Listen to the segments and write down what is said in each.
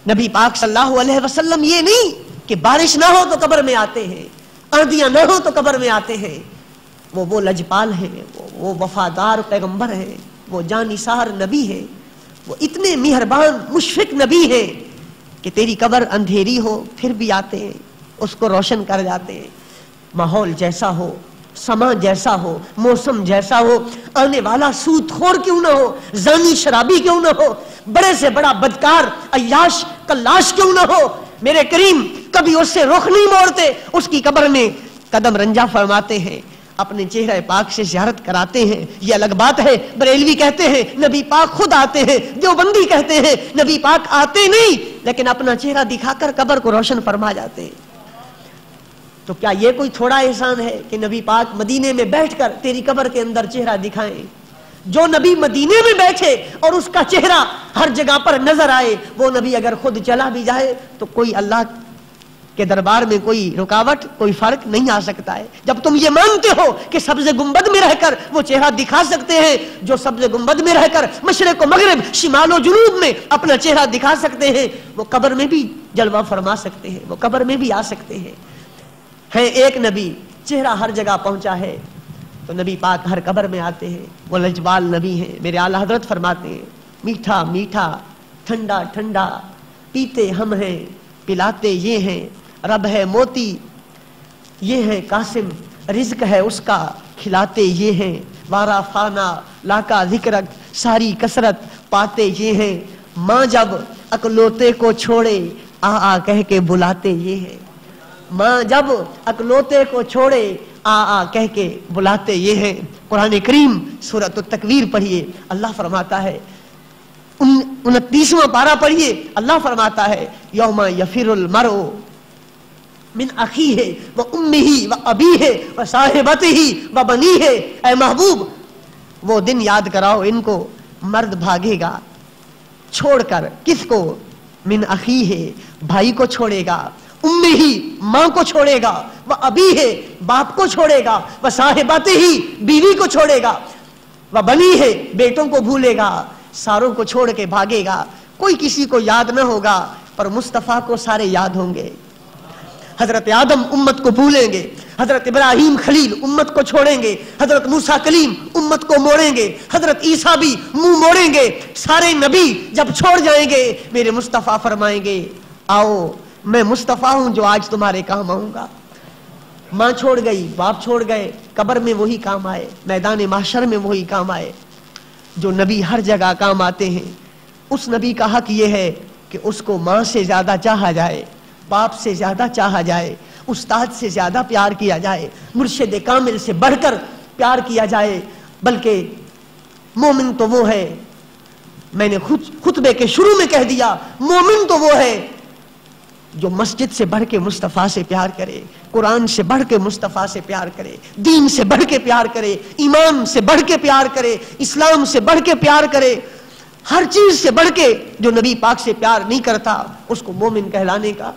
نبی پاک صلی اللہ علیہ وسلم یہ نہیں کہ بارش نہ ہو تو قبر میں آتے ہیں، آندیاں نہ ہو تو قبر میں آتے ہیں. وہ لجپال ہیں، وہ وفادار پیغمبر ہیں، وہ جانثار نبی ہیں، وہ اتنے مہربان مشفق نبی ہیں کہ تیری قبر اندھیری ہو پھر بھی آتے ہیں، اس کو روشن کر جاتے ہیں. ماحول جیسا ہو، سما جیسا ہو، موسم جیسا ہو، آنے والا سود خور کیوں نہ ہو، زانی شرابی کیوں نہ ہو، بڑے سے بڑا بدکار عیاش کلاش کیوں نہ ہو، میرے کریم کبھی اس سے رخ نہیں موڑتے، اس کی قبر میں قدم رنجا فرماتے ہیں، اپنے چہرہ پاک سے زیارت کراتے ہیں. یہ الگ بات ہے، بریلوی کہتے ہیں نبی پاک خود آتے ہیں، دیوبندی کہتے ہیں نبی پاک آتے نہیں لیکن اپنا چہرہ دکھا کر قبر کو روشن فرما جاتے ہیں. تو کیا یہ کوئی تھوڑا احسان ہے کہ نبی پاک مدینے میں بیٹھ کر تیری قبر کے اندر چہرہ دکھائیں؟ جو نبی مدینے میں بیٹھے اور اس کا چہرہ ہر جگہ پر نظر آئے، وہ نبی اگر خود چلا بھی جائے تو کوئی اللہ کے دربار میں کوئی رکاوٹ، کوئی فرق نہیں آ سکتا ہے. جب تم یہ مانتے ہو کہ سبز گنبد میں رہ کر وہ چہرہ دکھا سکتے ہیں، جو سبز گنبد میں رہ کر مشرق و مغرب، شمال و جنوب میں اپنا چہرہ دکھا سکتے ہیں، وہ قبر میں بھی جلوہ فرما سکتے ہیں، وہ قبر میں بھی آ سکتے ہیں. ہے ایک نبی، چہرہ ہر جگہ پہنچا ہے، تو نبی پاک ہر قبر میں آتے ہیں. وہ لجبال نبی ہیں. میرے اعلیٰ حضرت فرماتے ہیں میٹھا میٹھا ٹھنڈا ٹھنڈا پیتے ہم ہیں، پلاتے یہ ہیں، رب ہے موتی یہ ہے قاسم، رزق ہے اس کا کھلاتے یہ ہیں، وارا فانا لاکا ذکرک ساری کثرت پاتے یہ ہیں. ماں جب اکلوتے کو چھوڑے آ آ کہہ کے بلاتے یہ ہیں. ماں جب اکلوتے کو چھوڑے آ آ کہہ کے بلاتے یہ ہیں. قرآن کریم سورۃ التکویر پڑھیے، اللہ فرماتا ہے 29واں پارہ پڑھیے، اللہ فرماتا ہے یوم یفر المرء من اخیہ و امہ و ابیہ و صاحبتہ و بنیہ. اے محبوب وہ دن یاد کراؤ ان کو، مرد بھاگے گا چھوڑ کر، کس کو؟ من اخیہ بھائی کو چھوڑے گا، امہ ماں کو چھوڑے گا، و ابیہ باپ کو چھوڑے گا، و صاحبتہ بیوی کو چھوڑے گا، و بنیہ بیٹوں کو بھولے گا، ساروں کو چھوڑ کے بھاگے گا. کوئی کسی کو یاد نہ ہوگا پر مصطفیٰ کو سارے یاد ہوں گے. حضرت آدم امت کو بھولیں گے، حضرت ابراہیم خلیل امت کو چھوڑیں گے، حضرت موسیٰ کلیم امت کو موڑیں گے، حضرت عیسیٰ بھی منہ موڑیں گے. سارے نبی جب چھوڑ جائیں گے میرے مصطفیٰ فرمائیں گے آؤ میں مصطفیٰ ہوں جو آج تمہارے کام آؤں گا. ماں چھوڑ گئی، باپ چھوڑ گئے، قبر میں وہی کام آئے، میدان محشر میں وہی کام آئے. جو نبی ہر جگہ کام آتے ہیں، اس نبی کا حق یہ ہے کہ اس کو ماں سے زیادہ چاہا جائے، باپ سے زیادہ چاہا جائے، استاد سے زیادہ پیار کیا جائے، مرشد کامل سے بڑھ کر پیار کیا جائے. بلکہ مومن تو وہ ہے، میں نے خطبے کے شروع میں کہہ دیا، مومن تو وہ ہے جو مسجد سے بڑھ کے مصطفیٰ سے پیار کرے، قرآن سے بڑھ کے مصطفیٰ سے پیار کرے، دین سے بڑھ کے پیار کرے، ایمان سے بڑھ کے پیار کرے، اسلام سے بڑھ کے پیار کرے. ہر چیز سے بڑھ کے جو نبی پاک سے پیار نہیں کرتا اس کو مومن کہلانے کا.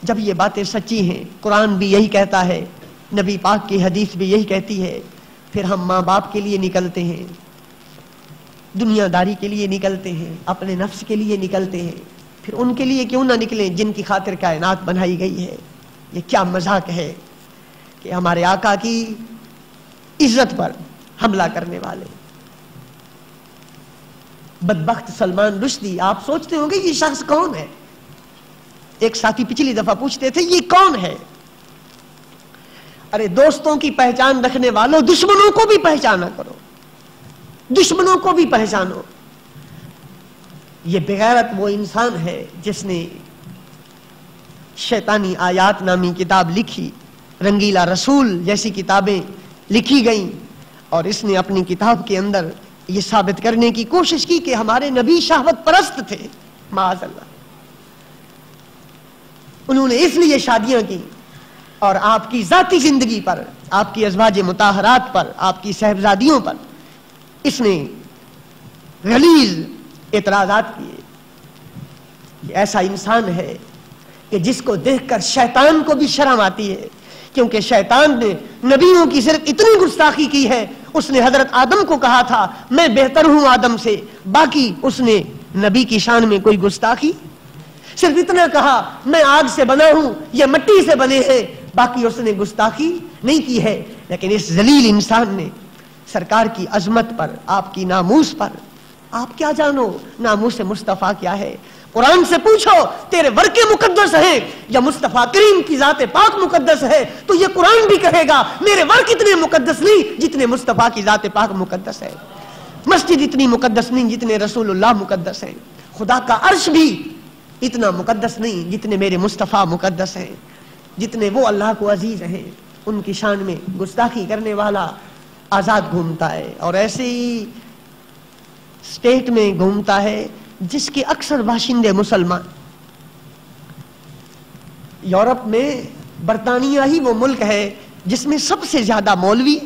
جب یہ باتیں سچی ہیں، قرآن بھی یہی کہتا ہے، نبی پاک کی حدیث بھی یہی کہتی ہے، پھر ہم ماں باپ کے لیے نکلتے ہیں، دنیا داری کے لیے نکلتے ہیں، اپنے نفس کے لیے نکلتے ہیں، پھر ان کے لیے کیوں نہ نکلیں جن کی خاطر کائنات بنائی گئی ہے. یہ کیا مذاق ہے کہ ہمارے آقا کی عزت پر حملہ کرنے والے بدبخت سلمان رشدی. آپ سوچتے ہوں گے یہ شخص کون ہے؟ ایک ساتھی پچھلی دفعہ پوچھتے تھے یہ کون ہے؟ ارے دوستوں کی پہچان رکھنے والوں، دشمنوں کو بھی پہچانا کرو، دشمنوں کو بھی پہچانو. یہ بغیرت وہ انسان ہے جس نے شیطانی آیات نامی کتاب لکھی، رنگیلا رسول جیسی کتابیں لکھی گئیں، اور اس نے اپنی کتاب کے اندر یہ ثابت کرنے کی کوشش کی کہ ہمارے نبی شہوت پرست تھے. معاذ اللہ. انہوں نے اس لیے شادیاں کی اور آپ کی ذاتی زندگی پر، آپ کی ازواج مطہرات پر، آپ کی صاحبزادیوں پر اس نے غلیظ اعتراضات کیے. یہ ایسا انسان ہے کہ جس کو دیکھ کر شیطان کو بھی شرم آتی ہے، کیونکہ شیطان نے نبیوں کی صرف اتنی گستاخی کی ہے، اس نے حضرت آدم کو کہا تھا میں بہتر ہوں آدم سے، باقی اس نے نبی کی شان میں کوئی گستاخی؟ صرف اتنا کہا میں آگ سے بنا ہوں، یہ مٹی سے بنے ہیں، باقی اس نے گستاخی نہیں کی ہے۔ لیکن اس ذلیل انسان نے سرکار کی عظمت پر، آپ کی ناموس پر، آپ کیا جانو ناموس مصطفیٰ کیا ہے؟ قرآن سے پوچھو تیرے ورقے مقدس ہیں یا مصطفیٰ کریم کی ذات پاک مقدس ہے، تو یہ قرآن بھی کہے گا میرے ورق اتنے مقدس نہیں جتنے مصطفیٰ کی ذات پاک مقدس ہے، مسجد اتنی مقدس نہیں جتنے رسول اللہ مقدس ہیں، خدا کا عرش بھی اتنا مقدس نہیں جتنے میرے مصطفیٰ مقدس ہیں، جتنے وہ اللہ کو عزیز ہیں۔ ان کی شان میں گستاخی کرنے والا آزاد گھومتا ہے، اور ایسے ہی اسٹیٹ میں گھومتا ہے جس کے اکثر باشندے مسلمان۔ یورپ میں برطانیہ ہی وہ ملک ہے جس میں سب سے زیادہ مولوی،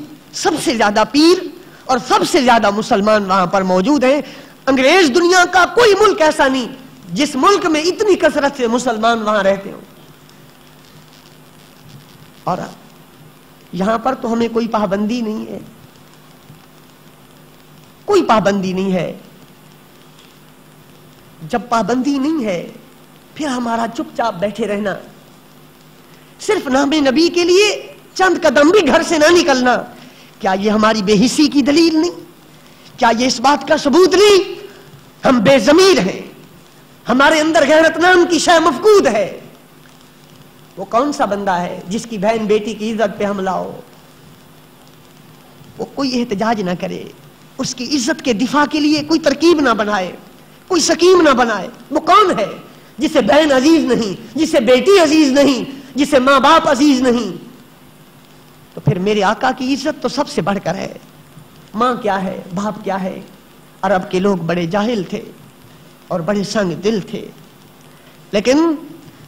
سب سے زیادہ پیر اور سب سے زیادہ مسلمان وہاں پر موجود ہیں۔ انگریز دنیا کا کوئی ملک ایسا نہیں جس ملک میں اتنی کثرت سے مسلمان وہاں رہتے ہوں۔ اور یہاں پر تو ہمیں کوئی پابندی نہیں ہے، کوئی پابندی نہیں ہے۔ جب پابندی نہیں ہے پھر ہمارا چپ چاپ بیٹھے رہنا، صرف نام نبی کے لیے چند قدم بھی گھر سے نہ نکلنا، کیا یہ ہماری بے حسی کی دلیل نہیں؟ کیا یہ اس بات کا ثبوت نہیں ہم بے ضمیر ہیں، ہمارے اندر غیرت نام کی شے مفقود ہے؟ وہ کون سا بندہ ہے جس کی بہن بیٹی کی عزت پہ حملہ ہو، وہ کوئی احتجاج نہ کرے، اس کی عزت کے دفاع کے لیے کوئی ترکیب نہ بنائے، کوئی سکیم نہ بنائے؟ وہ کون ہے جسے بہن عزیز نہیں، جسے بیٹی عزیز نہیں، جسے ماں باپ عزیز نہیں؟ تو پھر میرے آقا کی عزت تو سب سے بڑھ کر ہے۔ ماں کیا ہے، باپ کیا ہے؟ عرب کے لوگ بڑے جاہل تھے اور بڑے سنگ دل تھے، لیکن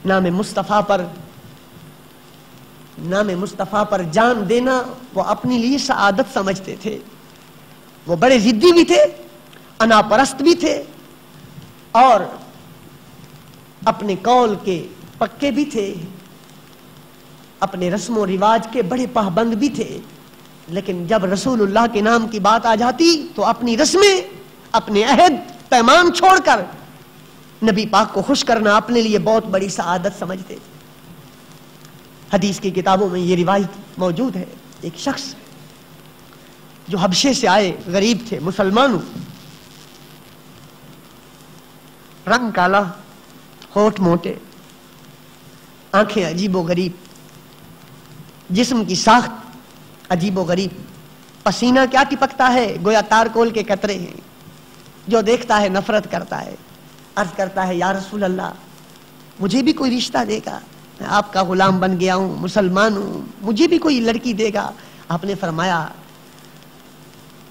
نام مصطفیٰ پر جان دینا وہ اپنے لیے سعادت سمجھتے تھے۔ وہ بڑے ضدی بھی تھے، انا پرست بھی تھے، اور اپنے قول کے پکے بھی تھے، اپنے رسم و رواج کے بڑے پابند بھی تھے۔ لیکن جب رسول اللہ کے نام کی بات آ جاتی تو اپنی رسمیں، اپنے عہد پیمان چھوڑ کر نبی پاک کو خوش کرنا اپنے لیے بہت بڑی سعادت سمجھتے تھے۔ حدیث کی کتابوں میں یہ روایت موجود ہے، ایک شخص جو حبشے سے آئے، غریب تھے، مسلمان، رنگ کالا، ہونٹ موٹے، آنکھیں عجیب و غریب، جسم کی ساخت عجیب و غریب، پسینہ کیا ٹپکتا ہے گویا تارکول کے قطرے ہیں، جو دیکھتا ہے نفرت کرتا ہے۔ عرض کرتا ہے یا رسول اللہ مجھے بھی کوئی رشتہ دے گا، میں آپ کا غلام بن گیا ہوں، مسلمان ہوں، مجھے بھی کوئی لڑکی دے گا؟ آپ نے فرمایا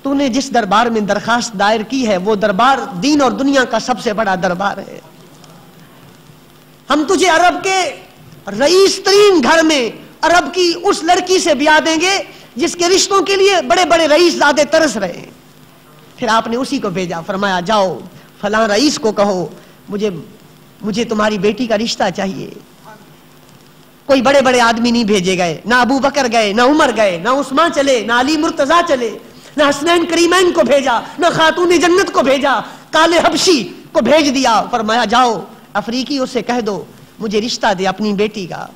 تو نے جس دربار میں درخواست دائر کی ہے وہ دربار دین اور دنیا کا سب سے بڑا دربار ہے، ہم تجھے عرب کے رئیس ترین گھر میں عرب کی اس لڑکی سے بیاہ دیں گے جس کے رشتوں کے لیے بڑے بڑے رئیس زادے ترس رہے ہیں۔ پھر آپ نے اسی کو بھیجا، فرمایا جاؤ فلاں رئیس کو کہو مجھے تمہاری بیٹی کا رشتہ چاہیے۔ کوئی بڑے بڑے آدمی نہیں بھیجے گئے، نہ ابو بکر گئے، نہ عمر گئے، نہ عثمان چلے، نہ علی مرتضیٰ چلے، نہ حسنین کریمین کو بھیجا، نہ خاتون جنت کو بھیجا، کالے حبشی کو بھیج دیا، فرمایا جاؤ افریقی اسے کہہ دو مجھے رشتہ دے اپنی بیٹی کا۔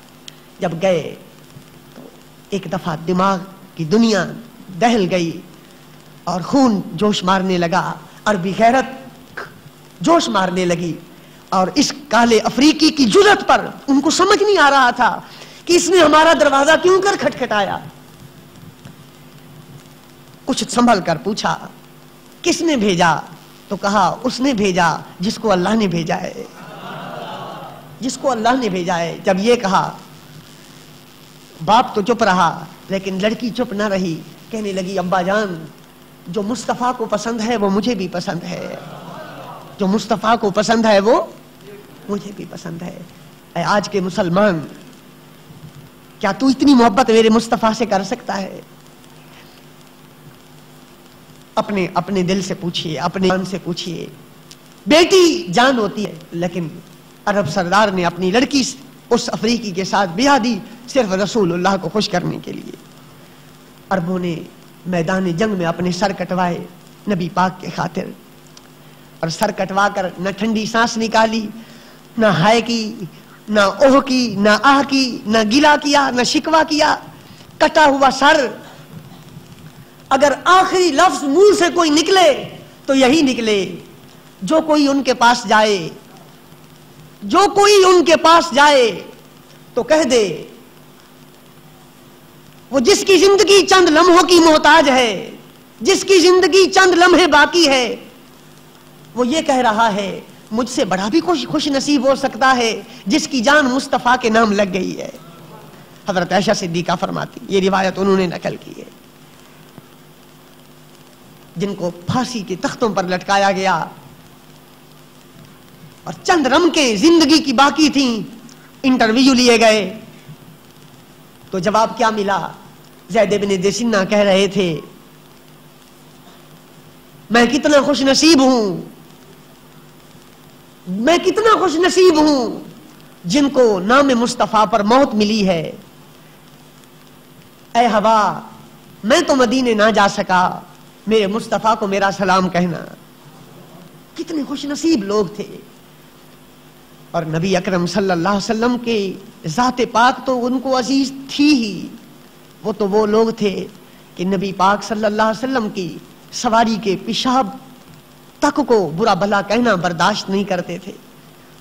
جب گئے تو ایک دفعہ دماغ کی دنیا دہل گئی اور خون جوش مارنے لگا، عربی غیرت جوش مارنے لگی، اور اس کالے افریقی کی جرأت پر ان کو سمجھ نہیں آ رہا تھا کہ اس نے ہمارا دروازہ کیوں کر کھٹکھٹایا۔ کچھ سنبھل کر پوچھا کس نے بھیجا؟ تو کہا اس نے بھیجا جس کو اللہ نے بھیجا ہے، جس کو اللہ نے بھیجا ہے۔ جب یہ کہا باپ تو چپ رہا لیکن لڑکی چپ نہ رہی، کہنے لگی ابا جان جو مصطفیٰ کو پسند ہے وہ مجھے بھی پسند ہے، جو مصطفیٰ کو پسند ہے وہ مجھے بھی پسند ہے۔ اے آج کے مسلمان، کیا تو اتنی محبت میرے مصطفیٰ سے کر سکتا ہے؟ اپنے دل سے پوچھئے، اپنے جان سے پوچھئے۔ بیٹی جان ہوتی ہے، لیکن عرب سردار نے اپنی لڑکی اس افریقی کے ساتھ بیاہ دی صرف رسول اللہ کو خوش کرنے کے لیے۔ عربوں نے میدان جنگ میں اپنے سر کٹوائے نبی پاک کے خاطر، اور سر کٹوا کر نہ ٹھنڈی سانس نکالی، نہ ہائے کی، نہ اوہ کی، نہ آہ کی، نہ گلا کیا، نہ شکوا کیا، کٹا ہوا سر۔ اگر آخری لفظ منہ سے کوئی نکلے تو یہی نکلے، جو کوئی ان کے پاس جائے، جو کوئی ان کے پاس جائے تو کہہ دے، وہ جس کی زندگی چند لمحوں کی محتاج ہے، جس کی زندگی چند لمحے باقی ہے، وہ یہ کہہ رہا ہے مجھ سے بڑا بھی خوش نصیب ہو سکتا ہے جس کی جان مصطفیٰ کے نام لگ گئی ہے۔ حضرت عائشہ صدیقہ فرماتی، یہ روایت انہوں نے نقل کی ہے، جن کو پھانسی کے تختوں پر لٹکایا گیا اور چند رمقیں زندگی کی باقی تھیں، انٹرویو لیے گئے تو جواب کیا ملا؟ زید بن دسنہ کہہ رہے تھے میں کتنا خوش نصیب ہوں، میں کتنا خوش نصیب ہوں جن کو نام مصطفیٰ پر موت ملی ہے۔ اے ہوا، میں تو مدینے نہ جا سکا، میرے مصطفیٰ کو میرا سلام کہنا۔ کتنے خوش نصیب لوگ تھے۔ اور نبی اکرم صلی اللہ علیہ وسلم کے ذات پاک تو ان کو عزیز تھی ہی، وہ تو وہ لوگ تھے کہ نبی پاک صلی اللہ علیہ وسلم کی سواری کے پیشاب تک کو برا بھلا کہنا برداشت نہیں کرتے تھے۔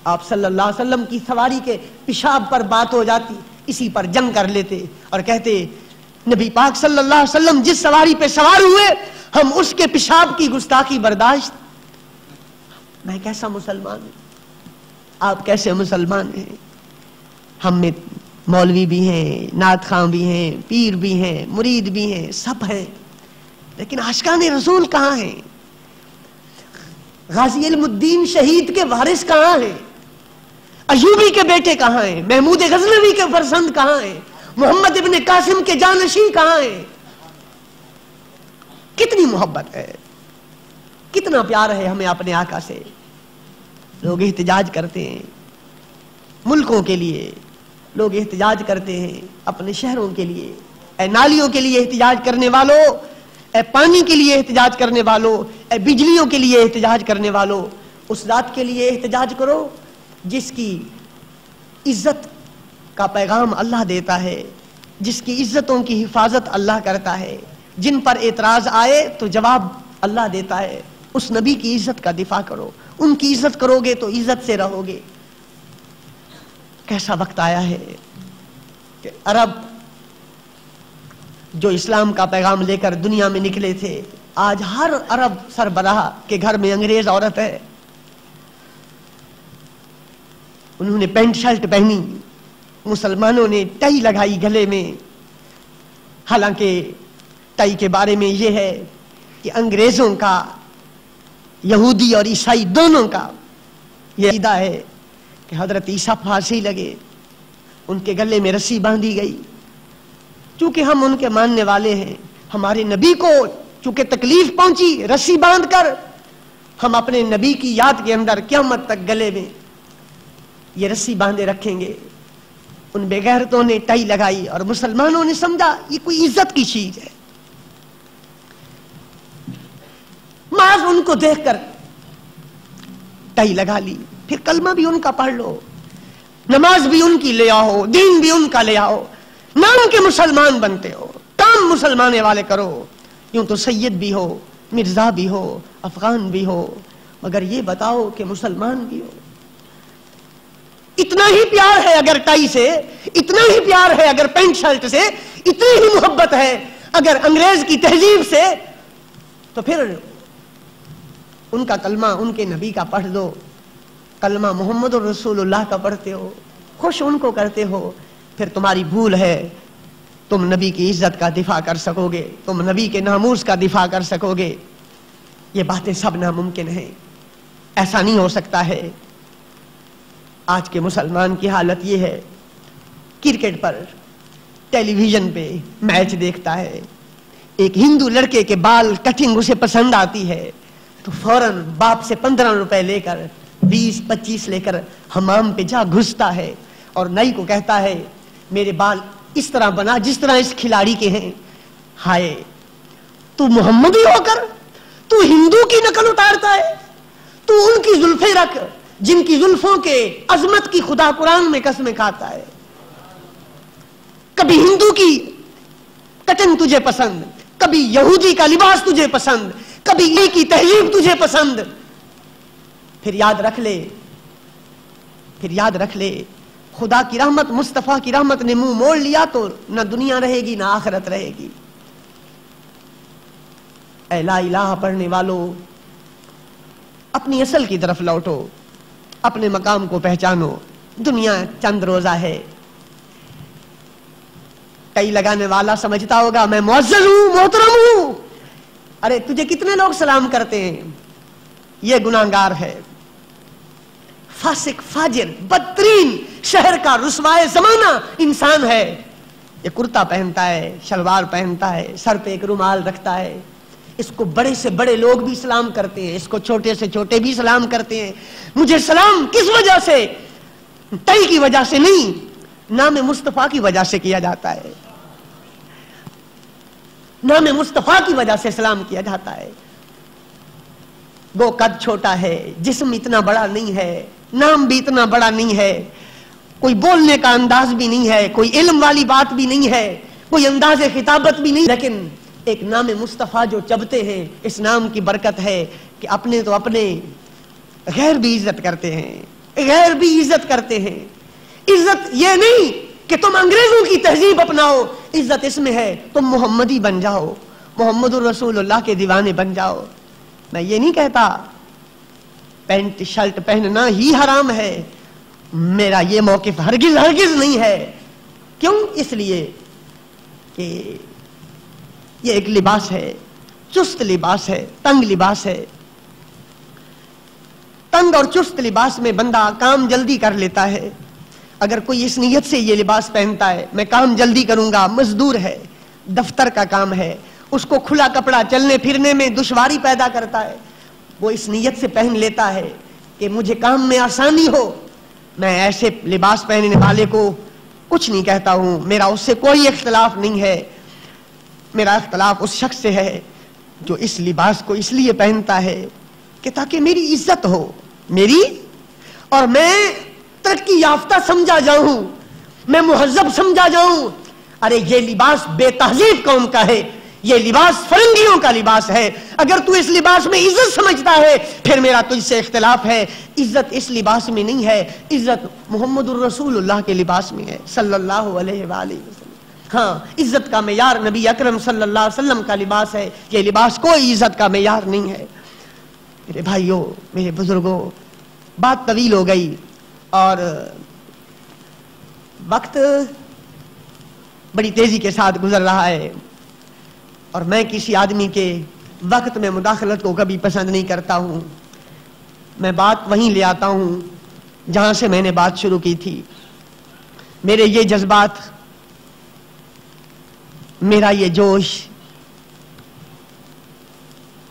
آپ صلی اللہ علیہ وسلم کی سواری کے پیشاب پر بات ہو جاتی، اسی پر جنگ کر لیتے اور کہتے نبی پاک صلی اللہ علیہ وسلم جس سواری پہ سوار ہوئے ہم اس کے پیشاب کی گستاخی برداشت۔ میں کیسا مسلمان ہوں، آپ کیسے مسلمان ہیں؟ ہم میں مولوی بھی ہیں، نعت خواں بھی ہیں، پیر بھی ہیں، مرید بھی ہیں، سب ہیں، لیکن عاشقان رسول کہاں ہیں؟ غازی علم الدین شہید کے وارث کہاں ہیں؟ ایوبی کے بیٹے کہاں ہیں؟ محمود غزنوی کے فرزند کہاں ہیں؟ محمد ابن قاسم کے جانشین کہاں ہیں؟ کتنی محبت ہے، کتنا پیار ہے ہمیں اپنے آقا سے۔ لوگ احتجاج کرتے ہیں ملکوں کے لیے، لوگ احتجاج کرتے ہیں اپنے شہروں کے لیے۔ اے نالیوں کے لیے احتجاج کرنے والوں، اے پانی کے لیے احتجاج کرنے والوں، اے بجلیوں کے لیے احتجاج کرنے والوں، اس ذات کے لیے احتجاج کرو جس کی عزت کا پیغام اللہ دیتا ہے، جس کی عزتوں کی حفاظت اللہ کرتا ہے، جن پر اعتراض آئے تو جواب اللہ دیتا ہے۔ اس نبی کی عزت کا دفاع کرو، ان کی عزت کرو گے تو عزت سے رہو گے۔ کیسا وقت آیا ہے کہ عرب جو اسلام کا پیغام لے کر دنیا میں نکلے تھے، آج ہر عرب سربراہ کے گھر میں انگریز عورت ہے۔ انہوں نے پینٹ شرٹ پہنی، مسلمانوں نے ٹائی لگائی گلے میں۔ حالانکہ ٹائی کے بارے میں یہ ہے کہ انگریزوں کا، یہودی اور عیسائی دونوں کا یہ عقیدہ ہے کہ حضرت عیسیٰ پھانسی لگے، ان کے گلے میں رسی باندھی گئی۔ چونکہ ہم ان کے ماننے والے ہیں، ہمارے نبی کو چونکہ تکلیف پہنچی رسی باندھ کر، ہم اپنے نبی کی یاد کے اندر قیامت تک گلے میں یہ رسی باندھے رکھیں گے۔ ان بے غیرتوں نے ٹائی لگائی اور مسلمانوں نے سمجھا یہ کوئی عزت کی چیز ہے۔ معاذ ان کو دیکھ کر ٹائی لگا لی، پھر کلمہ بھی ان کا پڑھ لو، نماز بھی ان کی لے آؤ، دین بھی ان کا لے آؤ، نام کے مسلمان بنتے ہو، کام مسلمانے والے کرو۔ یوں تو سید بھی ہو، مرزا بھی ہو، افغان بھی ہو، مگر یہ بتاؤ کہ مسلمان بھی ہو۔ اتنا ہی پیار ہے اگر ٹائی سے، اتنا ہی پیار ہے اگر پینٹ شرٹ سے، اتنی ہی محبت ہے اگر انگریز کی تہذیب سے، تو پھر ان کا کلمہ ان کے نبی کا پڑھ دو۔ کلمہ محمد رسول اللہ کا پڑھتے ہو، خوش ان کو کرتے ہو، پھر تمہاری بھول ہے تم نبی کی عزت کا دفاع کر سکو گے، تم نبی کے ناموس کا دفاع کر سکو گے۔ یہ باتیں سب ناممکن ہیں، ایسا نہیں ہو سکتا ہے۔ آج کے مسلمان کی حالت یہ ہے، کرکٹ پر ٹیلی ویژن پہ میچ دیکھتا ہے، ایک ہندو لڑکے کے بال کٹنگ اسے پسند آتی ہے تو فوراً باپ سے 15 روپے لے کر 20-25 لے کر حمام پہ جا گھستا ہے اور نئی کو کہتا ہے میرے بال اس طرح بنا جس طرح اس کھلاڑی کے ہیں۔ ہائے، تو محمدی ہو کر تو ہندو کی نقل اتارتا ہے، تو ان کی زلفیں رکھ جن کی زلفوں کے عظمت کی خدا قرآن میں قسمیں کھاتا ہے. کبھی ہندو کی کٹن تجھے پسند، کبھی یہودی کا لباس تجھے پسند، کبھی یہ کی تہذیب تجھے پسند. پھر یاد رکھ لے خدا کی رحمت، مصطفیٰ کی رحمت نے منہ موڑ لیا تو نہ دنیا رہے گی نہ آخرت رہے گی. اے لا الہ پڑھنے والو، اپنی اصل کی طرف لوٹو، اپنے مقام کو پہچانو. دنیا چند روزہ ہے. کئی لگانے والا سمجھتا ہوگا میں معزز ہوں، محترم ہوں. ارے تجھے کتنے لوگ سلام کرتے ہیں؟ یہ گناہگار ہے، فاسق، فاجر، بدترین، شہر کا رسوائے زمانہ انسان ہے. یہ کرتا پہنتا ہے، شلوار پہنتا ہے، سر پہ ایک رومال رکھتا ہے. اس کو بڑے سے بڑے لوگ بھی سلام کرتے ہیں، اس کو چھوٹے سے چھوٹے بھی سلام کرتے ہیں. مجھے سلام کس وجہ سے؟ تئی کی وجہ سے نہیں، نام مصطفیٰ کی وجہ سے کیا جاتا ہے. نام مصطفیٰ کی وجہ سے سلام کیا جاتا ہے. وہ قد چھوٹا ہے، جسم اتنا بڑا نہیں ہے، نام بھی اتنا بڑا نہیں ہے، کوئی بولنے کا انداز بھی نہیں ہے، کوئی علم والی بات بھی نہیں ہے، کوئی انداز خطابت بھی نہیں. لیکن ایک نام مصطفیٰ جو چبتے ہیں، اس نام کی برکت ہے کہ اپنے تو اپنے، غیر بھی عزت کرتے ہیں، غیر بھی عزت کرتے ہیں. عزت یہ نہیں کہ تم انگریزوں کی تہذیب اپناؤ، عزت اس میں ہے تم محمدی بن جاؤ، محمد الرسول اللہ کے دیوانے بن جاؤ. میں یہ نہیں کہتا پینٹ شرٹ پہننا ہی حرام ہے، میرا یہ موقف ہرگز نہیں ہے. کیوں؟ اس لیے کہ یہ ایک لباس ہے، چست لباس ہے، تنگ لباس ہے. تنگ اور چست لباس میں بندہ کام جلدی کر لیتا ہے. اگر کوئی اس نیت سے یہ لباس پہنتا ہے میں کام جلدی کروں گا، مزدور ہے، دفتر کا کام ہے، اس کو کھلا کپڑا چلنے پھرنے میں دشواری پیدا کرتا ہے، وہ اس نیت سے پہن لیتا ہے کہ مجھے کام میں آسانی ہو. میں ایسے لباس پہننے والے کو کچھ نہیں کہتا ہوں، میرا اس سے کوئی اختلاف نہیں ہے. میرا اختلاف اس شخص سے ہے جو اس لباس کو اس لیے پہنتا ہے کہ تاکہ میری عزت ہو، میری، اور میں ترقی یافتہ سمجھا جاؤں، میں مہذب سمجھا جاؤں. ارے یہ لباس بے تہذیب قوم کا ہے، یہ لباس فرنگیوں کا لباس ہے. اگر تو اس لباس میں عزت سمجھتا ہے پھر میرا تجھ سے اختلاف ہے. عزت اس لباس میں نہیں ہے، عزت محمد الرسول اللہ کے لباس میں ہے صلی اللہ علیہ وآلہ وسلم. ہاں، عزت کا معیار نبی اکرم صلی اللہ علیہ وسلم کا لباس ہے. یہ لباس کوئی عزت کا معیار نہیں ہے. میرے بھائیوں، میرے بزرگوں، بات طویل ہو گئی اور وقت بڑی تیزی کے ساتھ گزر رہا ہے، اور میں کسی آدمی کے وقت میں مداخلت کو کبھی پسند نہیں کرتا ہوں. میں بات وہیں لے آتا ہوں جہاں سے میں نے بات شروع کی تھی. میرے یہ جذبات، میرا یہ جوش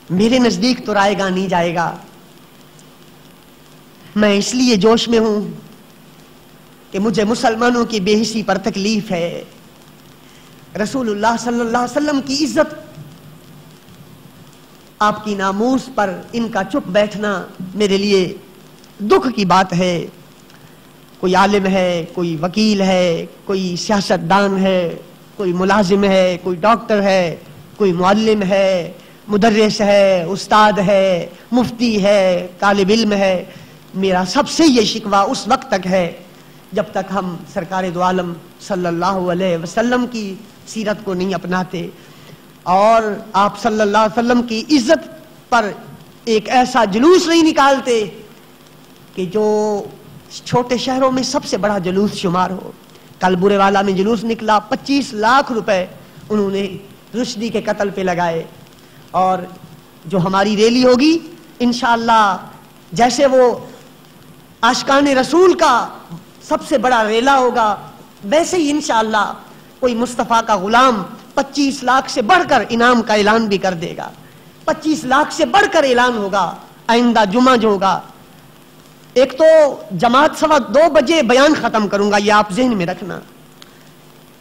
میرے نزدیک تو رائے گا نہیں جائے گا. میں اس لیے جوش میں ہوں کہ مجھے مسلمانوں کی بے حسی پر تکلیف ہے. رسول اللہ صلی اللہ علیہ وسلم کی عزت، آپ کی ناموس پر ان کا چپ بیٹھنا میرے لیے دکھ کی بات ہے. کوئی عالم ہے، کوئی وکیل ہے، کوئی سیاستدان ہے، کوئی ملازم ہے، کوئی ڈاکٹر ہے، کوئی معلم ہے، مدرس ہے، استاد ہے، مفتی ہے، طالب علم ہے. میرا سب سے یہ شکوہ اس وقت تک ہے جب تک ہم سرکار دو عالم صلی اللہ علیہ وسلم کی سیرت کو نہیں اپناتے اور آپ صلی اللہ علیہ وسلم کی عزت پر ایک ایسا جلوس نہیں نکالتے کہ جو چھوٹے شہروں میں سب سے بڑا جلوس شمار ہو. کل برے والا میں جلوس نکلا، 25 لاکھ روپے انہوں نے رشدی کے قتل پہ لگائے. اور جو ہماری ریلی ہوگی انشاءاللہ جیسے وہ عاشقان رسول کا سب سے بڑا ریلا ہوگا ویسے ہی انشاءاللہ کوئی مصطفیٰ کا غلام 25 لاکھ سے بڑھ کر انعام کا اعلان بھی کر دے گا. 25 لاکھ سے بڑھ کر اعلان ہوگا آئندہ جمعہ جو ہوگا. ایک تو جماعت 2:15 بجے بیان ختم کروں گا، یہ آپ ذہن میں رکھنا.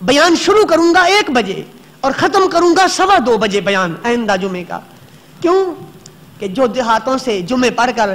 بیان شروع کروں گا 1 بجے اور ختم کروں گا 2:15 بجے بیان آئندہ جمعے کا. کیوں کہ جو دیہاتوں سے جمعے پڑھ کر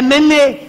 MNA